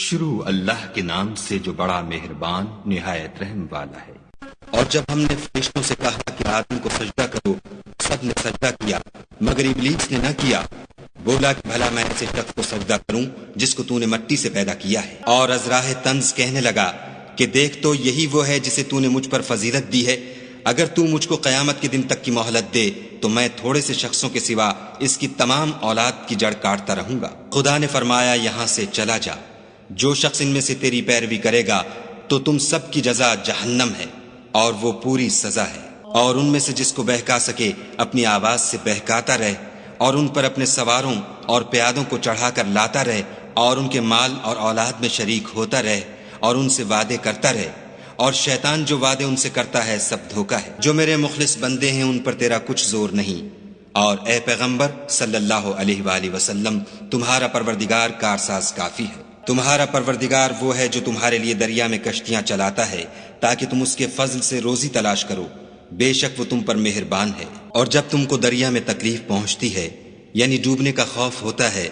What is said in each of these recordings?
شروع اللہ کے نام سے جو بڑا مہربان نہایت رحم والا ہے۔ اور جب ہم نے فرشتوں سے کہا کہ آدم کو سجدہ کرو، سب نے سجدہ کیا مگر ابلیس نے نہ کیا، بولا کہ بھلا میں ایسے شخص کو سجدہ کروں جس کو تو نے مٹی سے پیدا کیا ہے۔ اور از راہ طنز کہنے لگا کہ دیکھ تو یہی وہ ہے جسے تو نے مجھ پر فضیلت دی ہے، اگر تو مجھ کو قیامت کے دن تک کی مہلت دے تو میں تھوڑے سے شخصوں کے سوا اس کی تمام اولاد کی جڑ کاٹتا رہوں گا۔ خدا نے فرمایا یہاں سے چلا جا، جو شخص ان میں سے تیری پیروی کرے گا تو تم سب کی جزا جہنم ہے اور وہ پوری سزا ہے۔ اور ان میں سے جس کو بہکا سکے اپنی آواز سے بہکاتا رہے، اور ان پر اپنے سواروں اور پیادوں کو چڑھا کر لاتا رہے، اور ان کے مال اور اولاد میں شریک ہوتا رہے، اور ان سے وعدے کرتا رہے، اور شیطان جو وعدے ان سے کرتا ہے سب دھوکا ہے۔ جو میرے مخلص بندے ہیں ان پر تیرا کچھ زور نہیں، اور اے پیغمبر صلی اللہ علیہ وآلہ وسلم تمہارا پروردگار کارساز کافی ہے۔ تمہارا پروردگار وہ ہے جو تمہارے لیے دریا میں کشتیاں چلاتا ہے تاکہ تم اس کے فضل سے روزی تلاش کرو، بے شک وہ تم پر مہربان ہے۔ اور جب تم کو دریا میں تکلیف پہنچتی ہے یعنی ڈوبنے کا خوف ہوتا ہے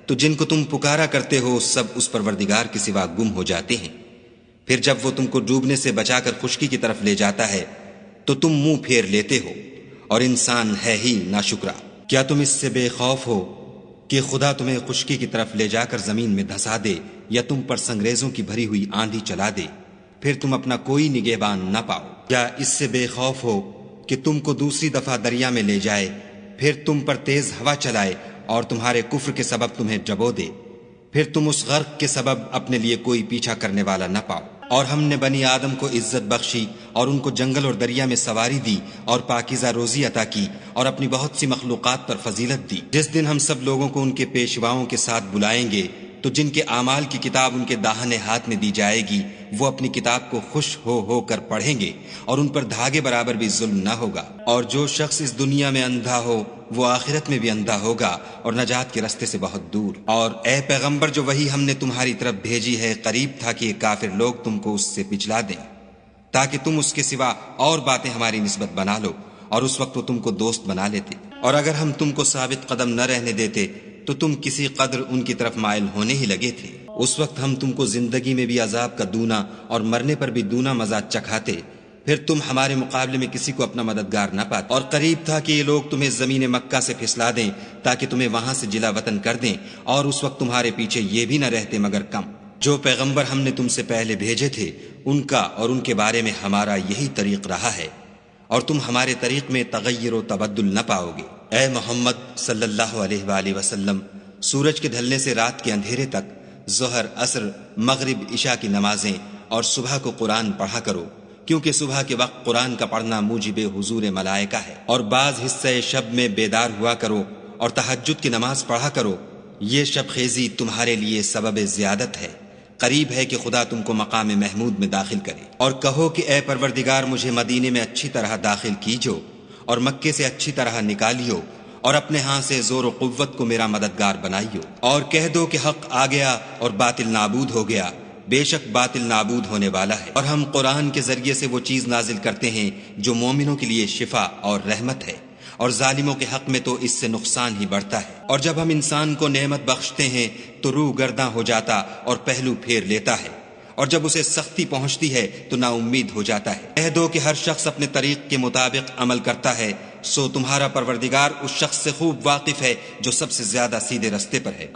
تو جن کو تم پکارا کرتے ہو سب اس پروردگار کے سوا گم ہو جاتے ہیں، پھر جب وہ تم کو ڈوبنے سے بچا کر خشکی کی طرف لے جاتا ہے تو تم منہ پھیر لیتے ہو، اور انسان ہے ہی ناشکرا۔ کیا تم اس سے بے خوف ہو کہ خدا تمہیں خشکی کی طرف لے جا کر زمین میں دھسا دے یا تم پر سنگریزوں کی بھری ہوئی آندھی چلا دے، پھر تم اپنا کوئی نگہبان نہ پاؤ؟ کیا اس سے بے خوف ہو کہ تم کو دوسری دفعہ دریا میں لے جائے، پھر تم پر تیز ہوا چلائے اور تمہارے کفر کے سبب تمہیں ڈبو دے، پھر تم اس غرق کے سبب اپنے لیے کوئی پیچھا کرنے والا نہ پاؤ؟ اور ہم نے بنی آدم کو عزت بخشی اور ان کو جنگل اور دریا میں سواری دی اور پاکیزہ روزی عطا کی اور اپنی بہت سی مخلوقات پر فضیلت دی۔ جس دن ہم سب لوگوں کو ان کے پیشواؤں کے ساتھ بلائیں گے تو جن کے اعمال کی کتاب ان کے داہنے ہاتھ میں دی جائے گی وہ اپنی کتاب کو خوش ہو کر پڑھیں گے اور ان پر دھاگے برابر بھی ظلم نہ ہوگا۔ اور جو شخص اس دنیا میں اندھا ہو وہ آخرت میں بھی اندھا ہوگا اور نجات کے رستے سے بہت دور۔ اور اے پیغمبر جو وحی ہم نے تمہاری طرف بھیجی ہے قریب تھا کہ یہ کافر لوگ تم کو اس سے پچھلا دیں تاکہ تم اس کے سوا اور باتیں ہماری نسبت بنا لو، اور اس وقت وہ تم کو دوست بنا لیتے۔ اور اگر ہم تم کو ثابت قدم نہ رہنے دیتے تو تم کسی قدر ان کی طرف مائل ہونے ہی لگے تھے۔ اس وقت ہم تم کو زندگی میں بھی عذاب کا دونا اور مرنے پر بھی دونا مزہ چکھاتے، پھر تم ہمارے مقابلے میں کسی کو اپنا مددگار نہ پاتے۔ اور قریب تھا کہ یہ لوگ تمہیں زمین مکہ سے پھسلا دیں تاکہ تمہیں وہاں سے جلا وطن کر دیں، اور اس وقت تمہارے پیچھے یہ بھی نہ رہتے مگر کم۔ جو پیغمبر ہم نے تم سے پہلے بھیجے تھے ان کا اور ان کے بارے میں ہمارا یہی طریق رہا ہے، اور تم ہمارے طریق میں تغیر و تبدل نہ پاؤ گے۔ اے محمد صلی اللہ علیہ وآلہ وسلم سورج کے ڈھلنے سے رات کے اندھیرے تک ظہر، عصر، مغرب، عشاء کی نمازیں اور صبح کو قرآن پڑھا کرو، کیونکہ صبح کے وقت قرآن کا پڑھنا موجب حضور ملائکہ ہے۔ اور بعض حصہ شب میں بیدار ہوا کرو اور تہجد کی نماز پڑھا کرو، یہ شب خیزی تمہارے لیے سبب زیادت ہے، قریب ہے کہ خدا تم کو مقام محمود میں داخل کرے۔ اور کہو کہ اے پروردگار مجھے مدینے میں اچھی طرح داخل کیجو اور مکے سے اچھی طرح نکالیو، اور اپنے ہاں سے زور و قوت کو میرا مددگار بنائیو۔ اور کہہ دو کہ حق آ گیا اور باطل نابود ہو گیا، بے شک باطل نابود ہونے والا ہے۔ اور ہم قرآن کے ذریعے سے وہ چیز نازل کرتے ہیں جو مومنوں کے لیے شفا اور رحمت ہے، اور ظالموں کے حق میں تو اس سے نقصان ہی بڑھتا ہے۔ اور جب ہم انسان کو نعمت بخشتے ہیں تو روح گرداں ہو جاتا اور پہلو پھیر لیتا ہے، اور جب اسے سختی پہنچتی ہے تو نا امید ہو جاتا ہے۔ کہہ دو کہ ہر شخص اپنے طریق کے مطابق عمل کرتا ہے، سو تمہارا پروردگار اس شخص سے خوب واقف ہے جو سب سے زیادہ سیدھے رستے پر ہے۔